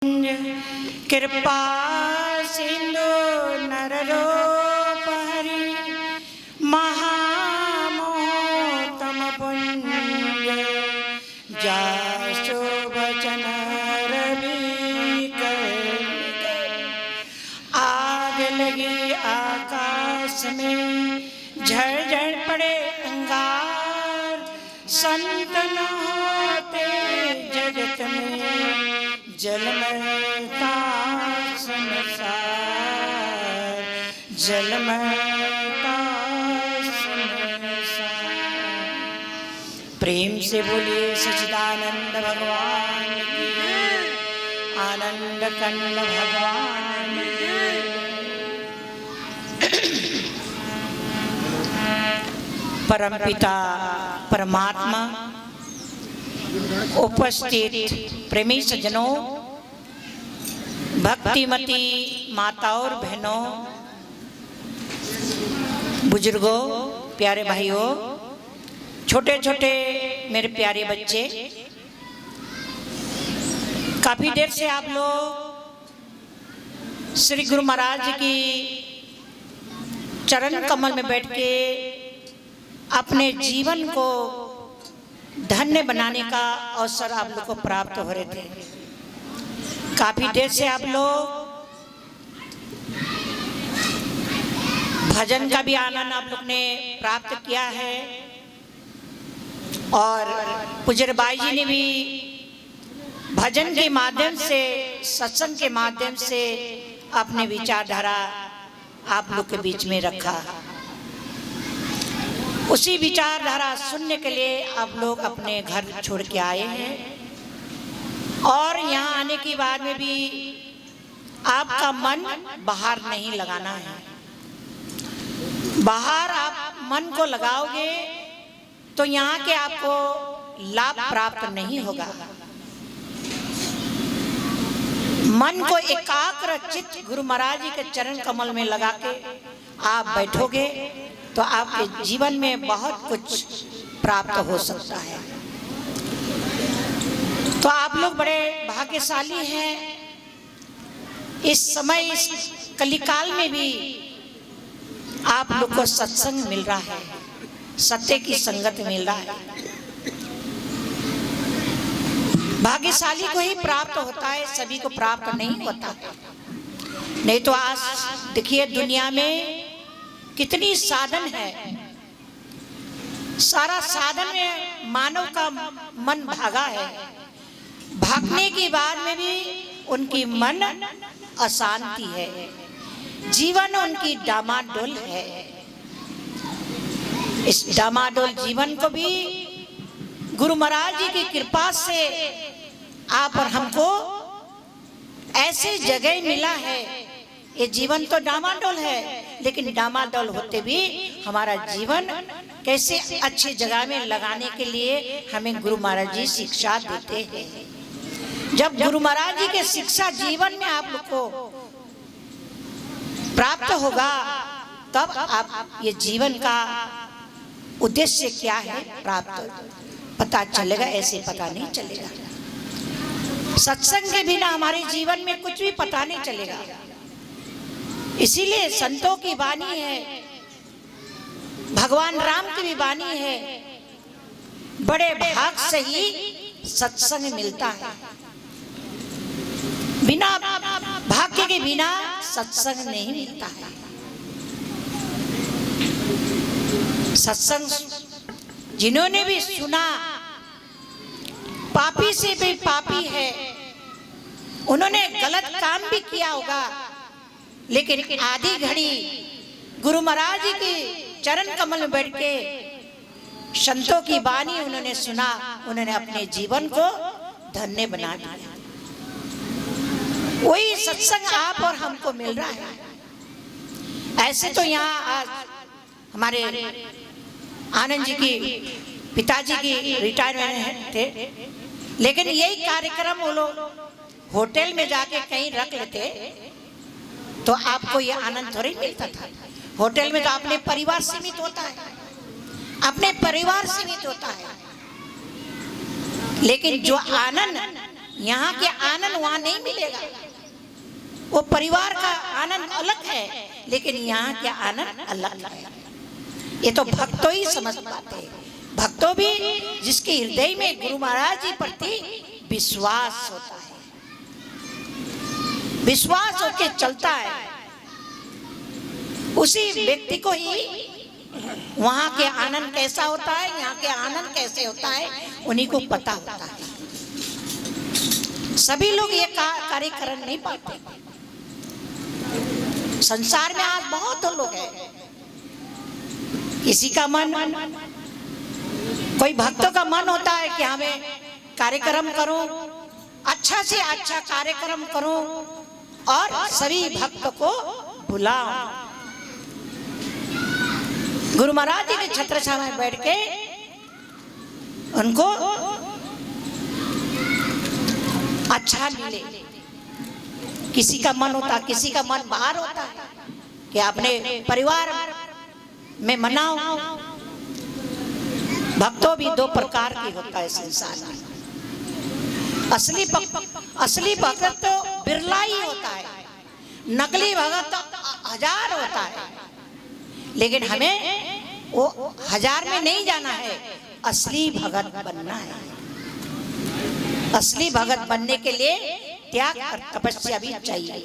कृपा सिंधु नररूप हरि महामोहतम पुण्य जासु वचन रवि आग लगी आकाश में झड़ पड़े अंगार संत न होते जगत में जलमयता संसार जलमयता संसार। प्रेम से बोलिए सच्चिदानंद भगवान की, आनंद कंद भगवान की। परमपिता परमात्मा उपस्थित प्रेमी सज्जनों, भक्तिमती माताओं और बहनों, बुजुर्गों, प्यारे भाइयों, छोटे छोटे मेरे प्यारे बच्चे, काफी देर से आप लोग श्री गुरु महाराज की चरण कमल में बैठ के अपने जीवन को धन्य बनाने का अवसर आप लोग को प्राप्त हो रहे थे। काफी देर से आप लोग भजन का भी आनंद आप लोग ने प्राप्त किया है और पूज्य बाई जी ने भी भजन के माध्यम से, सत्संग के माध्यम से अपने विचारधारा आप लोग के बीच में रखा। उसी विचारधारा सुनने के लिए आप लोग अपने घर छोड़ के आए हैं और यहाँ आने के बाद में भी आपका मन बाहर नहीं लगाना है। बाहर आप मन को लगाओगे तो यहाँ के आपको लाभ प्राप्त नहीं होगा। मन को एकाग्र चित्त गुरु महाराज जी के चरण कमल में लगा के आप बैठोगे तो आपके जीवन में बहुत कुछ प्राप्त हो सकता है। तो आप लोग बड़े भाग्यशाली हैं। इस समय इस कलिकाल में भी आप लोग को सत्संग मिल रहा है, सत्य की संगत मिल रहा है। भाग्यशाली को ही प्राप्त होता है, सभी को प्राप्त नहीं होता। नहीं तो आज देखिए दुनिया में कितनी साधन है, सारा साधन में मानव का मन भागा है। भागने के बाद में भी उनकी मन अशांति है, जीवन उनकी डामाडोल है। इस डामाडोल जीवन को भी गुरु महाराज जी की कृपा से आप और हमको ऐसे जगह मिला है। ये जीवन तो डामाडोल है, लेकिन डामाडोल होते भी हमारा जीवन कैसे अच्छी जगह में लगाने के लिए हमें गुरु महाराज जी शिक्षा देते हैं। जब गुरु महाराज जी के शिक्षा जीवन में आप लोग को प्राप्त होगा तब आप ये जीवन का उद्देश्य क्या है प्राप्त पता चलेगा, ऐसे पता नहीं चलेगा। सत्संग के बिना हमारे जीवन में कुछ भी पता नहीं चलेगा। इसीलिए संतों की वाणी है, भगवान राम की भी वाणी है, बड़े भाग से ही सत्संग मिलता है। बिना भाग्य के बिना सत्संग नहीं मिलता है। सत्संग जिन्होंने भी सुना, पापी से भी पापी है, उन्होंने गलत काम भी किया होगा, लेकिन आधी घड़ी गुरु महाराज जी के चरण कमल में बैठ के संतों की वाणी उन्होंने सुना, उन्होंने अपने जीवन को धन्य बना दिया। वही सत्संग आप और हमको मिल रहा है। ऐसे तो यहाँ आज हमारे आनंद जी की पिताजी की रिटायरमेंट थे, लेकिन यही कार्यक्रम वो लोग होटल में जाके कहीं रख लेते तो आपको ये आनंद थोड़ी मिलता था। होटल में तो अपने परिवार सीमित होता है, अपने परिवार सीमित होता है, लेकिन जो आनंद यहाँ के आनंद वहां नहीं मिलेगा। वो परिवार का आनंद अलग है, लेकिन यहाँ के आनंद अलग है। ये तो भक्तों ही समझ पाते हैं। भक्तों भी जिसके हृदय में गुरु महाराज जी प्रति विश्वास होता है, विश्वास होके चलता है, उसी व्यक्ति को ही वहां के आनंद कैसा होता है, यहाँ के आनंद कैसे होता है, उन्हीं को पता होता है। सभी लोग ये कार्य कर नहीं पाते। संसार में आज बहुत लोग हैं, किसी का मन, कोई भक्तों का मन होता है कि हमें कार्यक्रम करूं, अच्छा से अच्छा कार्यक्रम करूं और सभी भक्त को बुलाऊं। गुरु महाराज जी के छत्रछाया में बैठ के उनको अच्छा मिले। किसी का मन होता, किसी का मन बाहर होता है कि अपने परिवार में मनाओ। भक्तों भी दो प्रकार की होता है संसार में। असली भक्त तो बिरला ही होता है, नकली भक्त तो हजार होता है। लेकिन हमें वो हजार में नहीं जाना है, असली भगत बनना है। असली भगत बनने के लिए त्याग और तपस्या भी चाहिए।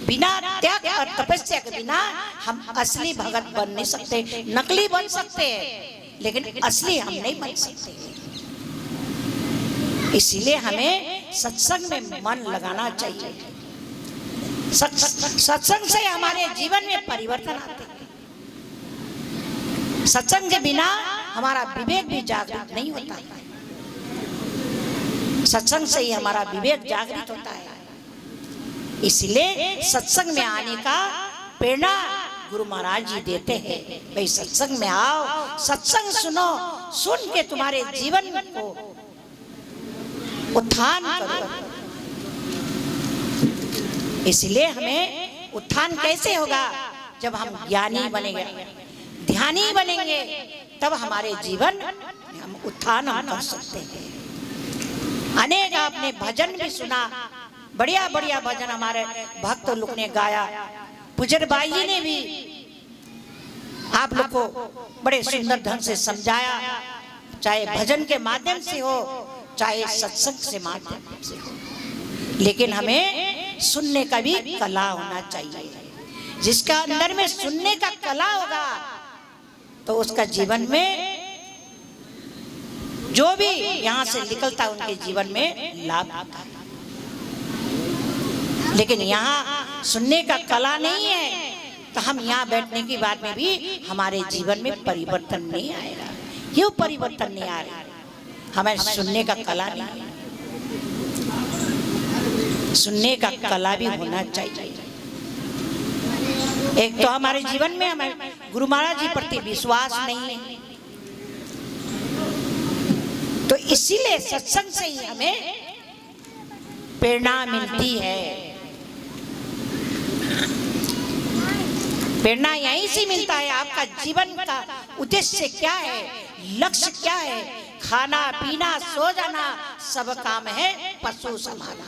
बिना त्याग और तपस्या के बिना हम असली भगत बन नहीं सकते। नकली बन सकते हैं, लेकिन असली हम नहीं बन सकते। इसीलिए हमें सत्संग में मन लगाना चाहिए। सत्संग से हमारे जीवन में परिवर्तन आते हैं। सत्संग के बिना हमारा विवेक भी जागृत नहीं होता है। सत्संग से ही हमारा विवेक जागृत होता है। इसलिए सत्संग में आने का प्रेरणा गुरु महाराज जी देते हैं। भाई सत्संग में आओ, सत्संग सुनो, सुन के तुम्हारे जीवन को उत्थान करो। इसलिए हमें उत्थान कैसे होगा? जब हम ज्ञानी बनेंगे, ध्यानी बनेंगे, तब हमारे जीवन हम उत्थान हम कर सकते हैं। अनेक आपने भजन भी सुना, बढ़िया बढ़िया भजन हमारे भक्त लोग ने गाया। पूज्य बाई जी ने भी आप लोग को बड़े सुंदर ढंग से समझाया, चाहे भजन के माध्यम से हो, चाहे सत्संग से माध्यम से हो। लेकिन हमें सुनने का भी कला होना चाहिए। जिसका अंदर में सुनने का कला होगा तो उसका जीवन में जो भी यहाँ से निकलता है उनके जीवन में लाभ आता है। लेकिन यहाँ सुनने का कला नहीं है तो हम यहाँ बैठने के बाद में भी हमारे जीवन में परिवर्तन नहीं आएगा। क्यों परिवर्तन नहीं आ रहा? हमें सुनने का कला नहीं है। सुनने का कला भी होना चाहिए। एक तो हमारे जीवन में हमें गुरु महाराज जी प्रति विश्वास नहीं है, तो इसीलिए सत्संग से ही हमें प्रेरणा मिलती है। प्रेरणा यहीं से मिलता है। आपका जीवन का उद्देश्य क्या है, लक्ष्य क्या है? खाना पीना सो जाना सब काम है पशु समाना।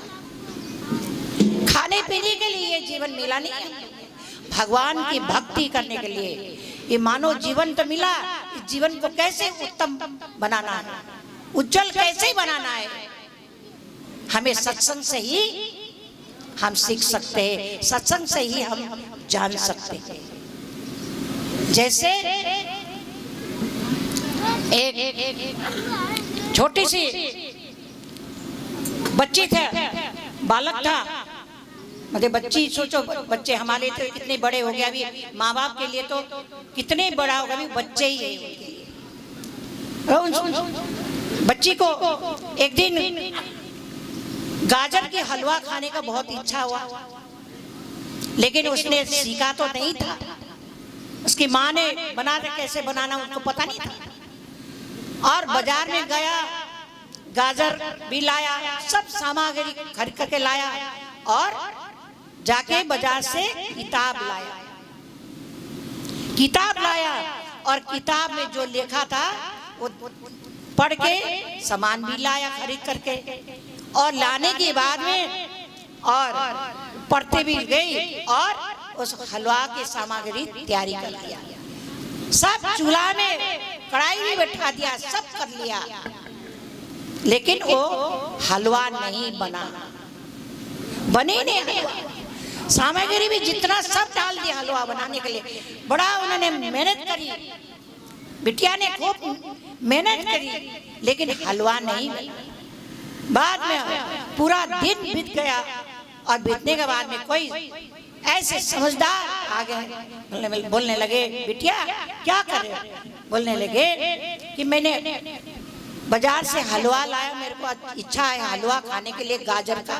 खाने पीने के लिए ये जीवन मिला नहीं है। भगवान की भक्ति करने के लिए ये मानव जीवन तो मिला। इस जीवन को कैसे उत्तम बनाना है, उज्जवल कैसे बनाना है, हमें सत्संग से ही हम सीख सकते हैं, सत्संग से ही हम जान सकते हैं। जैसे एक छोटी सी बच्ची थे, बालक था, मतलब बच्ची, सोचो बच्चे हमारे तो कितने बड़े हो गए, अभी माँ बाप के लिए तो कितने बड़ा होगा, अभी बच्चे ही है। बच्ची को एक दिन गाजर के हलवा खाने का बहुत इच्छा हुआ, लेकिन उसने सीखा तो नहीं था। उसकी माँ ने बना कैसे बनाना उनको पता नहीं था, और बाजार में गया, गाजर भी लाया, सब सामग्री खरीद करके लाया और जाके बाजार से किताब लाया और किताब में जो लिखा था वो पढ़ के सामान भी लाया खरीद करके, और लाने के बाद में और पड़ते भी गई और उस हलवा की सामग्री तैयारी कर लिया। सब चूल्हा में कढ़ाई भी बैठा दिया, सब कर लिया, लेकिन वो हलवा नहीं बना, बने नहीं हलवा। सामग्री भी जितना सब डाल दिया हलवा बनाने के लिए। बड़ा उन्होंने मेहनत करी, बिटिया ने खूब मेहनत करी, लेकिन हलवा नहीं बना। बाद में पूरा दिन बीत गया और बीतने के बाद में कोई ऐसे समझदार आ गए, बोलने लगे बिटिया क्या कर रहे हो? बोलने लगे कि मैंने बाजार से हलवा लाया, मेरे को इच्छा है हलवा खाने के लिए गाजर का।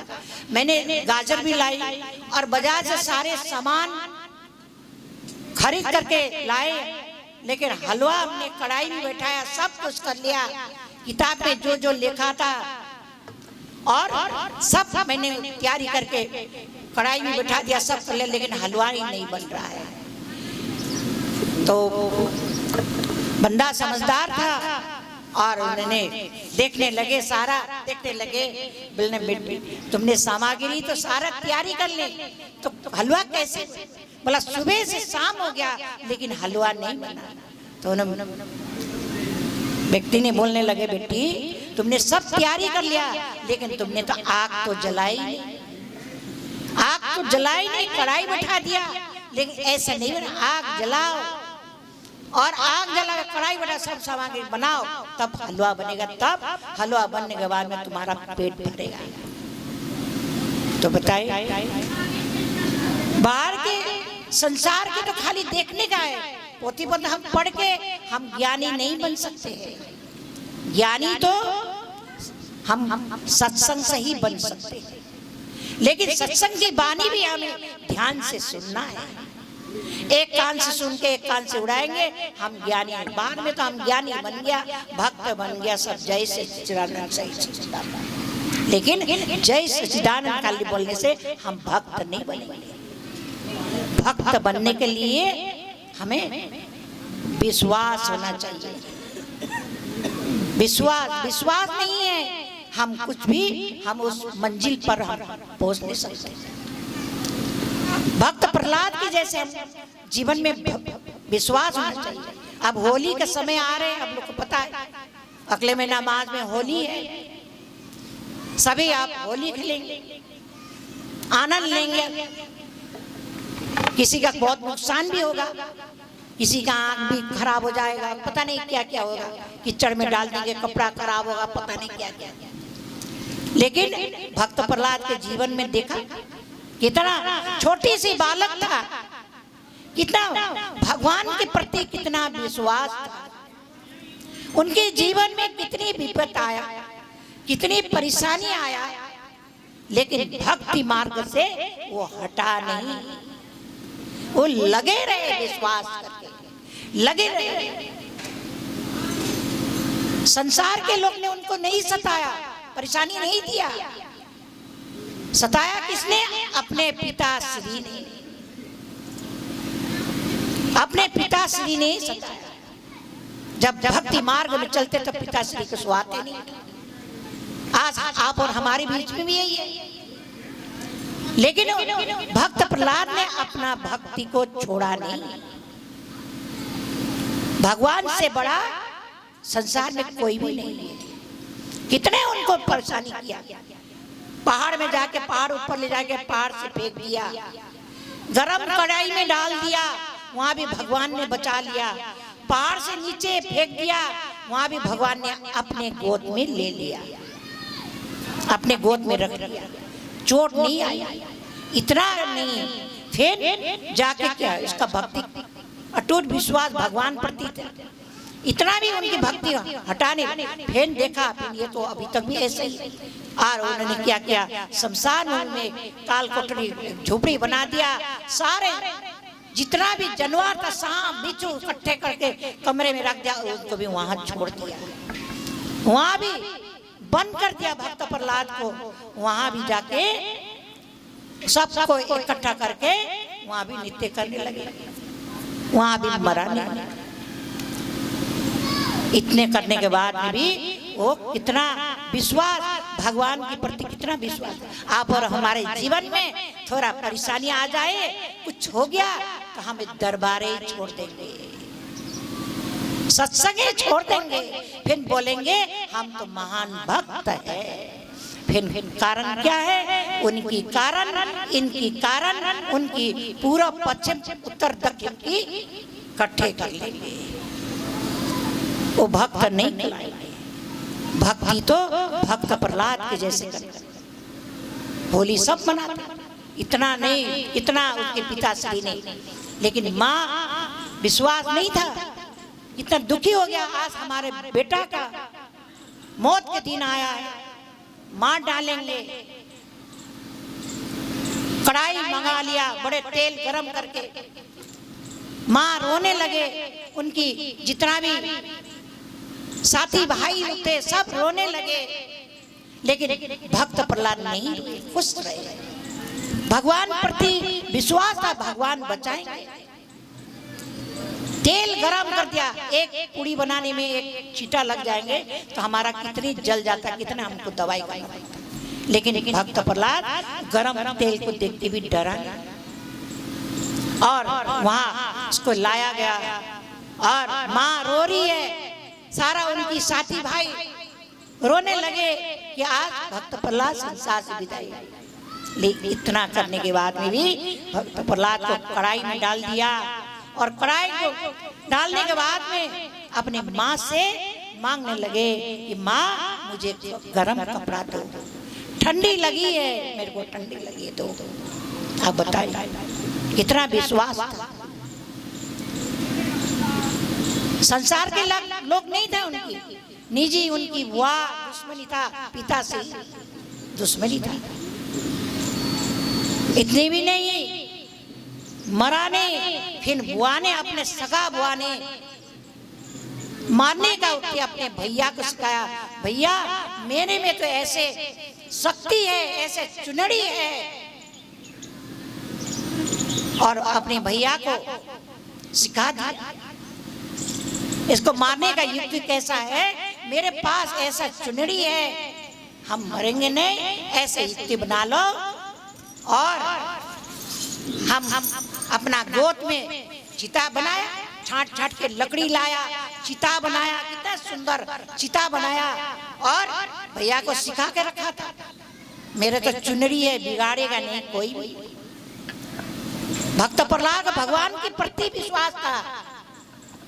मैंने गाजर भी लाई और बाजार से सारे सामान खरीद करके लाए, लेकिन हलवा हमने कढ़ाई में बैठाया, सब कुछ कर लिया, किताब में जो जो लिखा था और सब मैंने तैयारी करके कढ़ाई में बैठा दिया, सब कर लिया, लेकिन हलवा ही नहीं बन रहा है। तो बंदा समझदार था और उन्होंने देखने लगे, सारा देखने लगे, बोलने तुमने सामग्री तो सारा तैयारी कर ली, तो हलवा कैसे? बोला सुबह से शाम हो गया लेकिन हलवा नहीं बना। तो व्यक्ति ने बोलने लगे बेटी तुमने सब तैयारी कर लिया, लेकिन तुमने तो आग तो जलाई नहीं, आग तो जलाई नहीं, कढ़ाई बैठा दिया, लेकिन ऐसा नहीं बना। आग जलाओ और आग जला कढ़ाई बैठा सब सामग्री बनाओ, तब हलवा बनेगा। तब हलवा बनने के बाद में तुम्हारा पेट भरेगा। तो बताइए, बाहर के संसार के तो खाली देखने का है, पोथी पत्र हम पढ़ के हम ज्ञानी नहीं बन सकते हैं। ज्ञानी तो हम सत्संग से ही बन सकते हैं, लेकिन सत्संग की वाणी भी हमें ध्यान से सुनना है। एक कान से सुन के एक कान से उड़ाएंगे, हम ज्ञानी हैं। बाद में तो हम ज्ञानी बन गया, भक्त बन गया, सब जय सच्चिदानंद सही सच्चिदानंद, लेकिन जय सच्चिदानंद काली बोलने से हम भक्त नहीं बनेंगे। भक्त बनने के लिए हमें विश्वास होना चाहिए। विश्वास नहीं है हम कुछ भी, हम उस मंजिल पर हम पहुंच नहीं सकते। भक्त प्रहलाद के जैसे जीवन में विश्वास होना चाहिए। अब होली का समय आ रहे हैं, आप लोग को पता है, अगले महीना मार्च में होली है। सभी आप होली खेलेंगे, आनंद लेंगे। किसी का बहुत नुकसान भी होगा, किसी का आँख भी खराब हो जाएगा, पता नहीं क्या क्या होगा, कीचड़ में डाल देंगे, कपड़ा खराब होगा, पता नहीं क्या क्या। लेकिन भक्त प्रहलाद के जीवन में देखा कितना छोटी सी बालक था, कितना भगवान के प्रति कितना विश्वास था। उनके जीवन में कितनी विपत आया, कितनी परेशानी आया, लेकिन भक्ति मार्ग से वो हटा नहीं, वो लगे रहे, विश्वास करके लगे रहे। संसार के लोग ने उनको नहीं सताया, परेशानी नहीं दिया। सताया किसने? अपने पिताश्री ने, अपने पिताश्री ने सताया। जब भक्ति मार्ग में चलते तो पिताश्री को सुहाते नहीं। आज आप और हमारे बीच में भी यही है, लेकिन भक्त प्रहलाद ने अपना भक्ति को छोड़ा नहीं। भगवान से बड़ा संसार में कोई भी नहीं है। कितने उनको परेशानी किया, पहाड़ में जाके, पहाड़ ऊपर ले जाके पहाड़ से फेंक दिया, गरम कढ़ाई में डाल दिया, वहां भी भगवान ने बचा लिया। पहाड़ से नीचे फेंक दिया, वहां भी भगवान ने अपने गोद में ले लिया, अपने गोद में रख लिया, चोट नहीं आई। इतना नहीं, फिर जाके क्या, इसका भक्ति अटूट विश्वास भगवान प्रति था, इतना भी उनकी भक्ति हटाने। फिर देखा, फिर ये तो अभी तक भी ऐसे ही। और उन्होंने क्या किया, शमशान में काल कोठरी झोपड़ी बना दिया, सारे जितना भी जानवर था, सांप बिच्छू इकट्ठे करके कमरे में रख दिया, उसको भी वहां छोड़ दिया, वहां भी बंद कर दिया भक्त प्रहलाद को। वहां भी जाके सबको इकट्ठा करके वहां भी नृत्य करने लगे, वहां भी मरा नहीं। इतने करने के बाद भी वो कितना विश्वास भगवान के प्रति कितना विश्वास है। आप और हमारे जीवन में थोड़ा परेशानी आ जाए, कुछ हो गया तो हम दरबारे छोड़ देंगे, सत्संगे छोड़ देंगे, फिर बोलेंगे हम तो महान भक्त है। फिर कारण क्या है? उनकी कारण, इनकी कारण, उनकी पूर्व पश्चिम उत्तर दक्षिण की इकट्ठे कर लेंगे। वो भक्त नहीं कहलाएंगे। भक्ति तो भक्त प्रहलाद के जैसे करते, होली सब मनाते, इतना नहीं, इतना उसके पिताश्री नहीं, लेकिन माँ विश्वास नहीं था, इतना दुखी हो गया। आज हमारे बेटा का मौत के दिन आया है, मार डालेंगे, कढ़ाई मंगा लिया, बड़े तेल गरम करके, माँ रोने लगे। उनकी जितना भी साथी भाई होते सब रोने लगे, लेकिन भक्त प्रहलाद नहीं रोए, खुश रहे। भगवान प्रति विश्वास था, भगवान बचाएंगे। तेल गरम कर दिया, एक पूड़ी बनाने में एक चीटा लग जाएंगे तो हमारा कितनी जल जाता, कितना हमको दवाई करना पड़ता, लेकिन भक्त प्रहलाद गरम तेल को देखते भी डरा नहीं। और वहां उसको लाया गया और माँ रो रही है, सारा उनकी साथी भाई रोने लगे कि आज भक्त प्रहलाद संसार से विदाई। लेकिन इतना करने के बाद में भी भक्त प्रहलाद को कढ़ाई में डाल दिया, और कढ़ाई को डालने के बाद में अपने माँ से मांगने लगे कि माँ मुझे गरम कपड़ा दो, ठंडी लगी है, मेरे को ठंडी लगी है, दो। आप बताइए कितना विश्वास था। संसार के लोग नहीं थे उनकी, निजी उनकी वाह दुश्मनी था, पिता से दुश्मनी था। इतने भी नहीं, मरा ने, फिर बुआ ने, अपने सगा बुआ ने मारने का उसके अपने भैया को सिखाया, भैया मेरे में तो ऐसे शक्ति है, ऐसे चुनड़ी है। और अपने भैया को सिखा दिया इसको मारने का युक्ति कैसा है, मेरे पास ऐसा चुनड़ी है, हम मरेंगे नहीं, ऐसे युक्ति बना लो। और हम अपना गोद में चिता बनाया, छांट छांट के लकड़ी लाया, चिता बनाया, कितना सुंदर चिता बनाया, और भैया को सिखा के रखा था, मेरे तो चुनरी है, बिगाड़ेगा नहीं कोई भी। भक्त प्रहलाद भगवान के प्रति विश्वास था,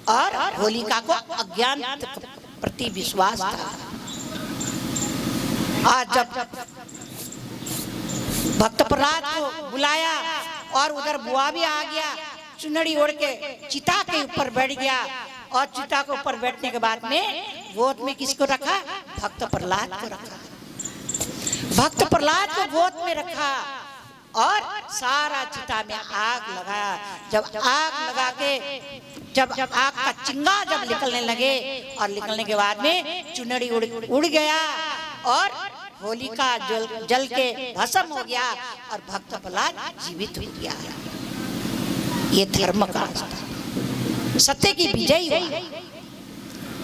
और होलिका को अज्ञान प्रति विश्वास था। आज जब भक्त प्रहलाद को बुलाया और उधर बुआ भी आ गया, चुनरी ओढ़ के चिता के ऊपर बैठ गया, और चिता के ऊपर बैठने के बाद में गोद में किसको रखा? भक्त प्रहलाद को रखा। भक्त प्रहलाद को गोद में रखा और सारा चिता में आग लगाया। जब आग लगा के जब आग का चिंगार जब निकलने लगे, और निकलने के बाद में चुनरी उड़ गया, और होलिका जल के भस्म हो गया, और भक्त प्रहलाद जीवित हो गया। ये धर्म का रास्ता, सत्य की विजय हुई।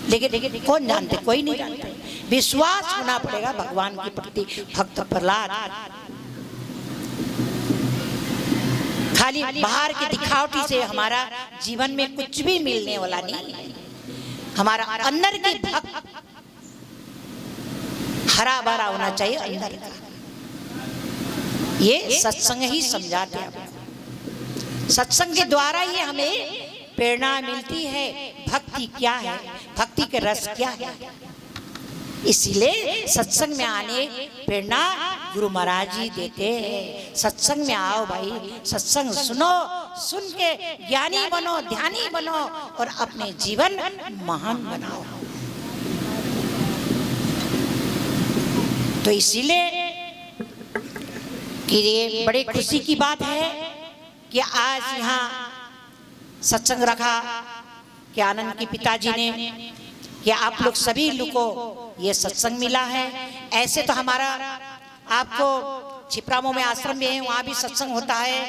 लेकिन कौन जानते? कोई नहीं जानते। विश्वास होना पड़ेगा भगवान के प्रति। भक्त प्रहलाद खाली बाहर की दिखावटी से हमारा जीवन में कुछ भी मिलने वाला नहीं है। हमारा अंदर की भक्त हरा भरा होना चाहिए अंदर का। ये सत्संग ही समझाते हैं। सत्संग के द्वारा ही हमें प्रेरणा मिलती है, भक्ति क्या है, भक्ति के रस क्या है। इसीलिए सत्संग में आने प्रेरणा गुरु महाराज जी देते हैं। सत्संग में आओ भाई, सत्संग सुनो, सुन के ज्ञानी बनो, ध्यानी बनो, और अपने जीवन महान बनाओ। तो इसीलिए कि ये बड़े खुशी की बात है कि आज यहाँ सत्संग रखा कि आनंद के पिताजी ने, कि आप लोग सभी लोग को ये सत्संग मिला है। ऐसे तो हमारा आपको छिपरामों में आश्रम भी है, वहाँ भी सत्संग होता है,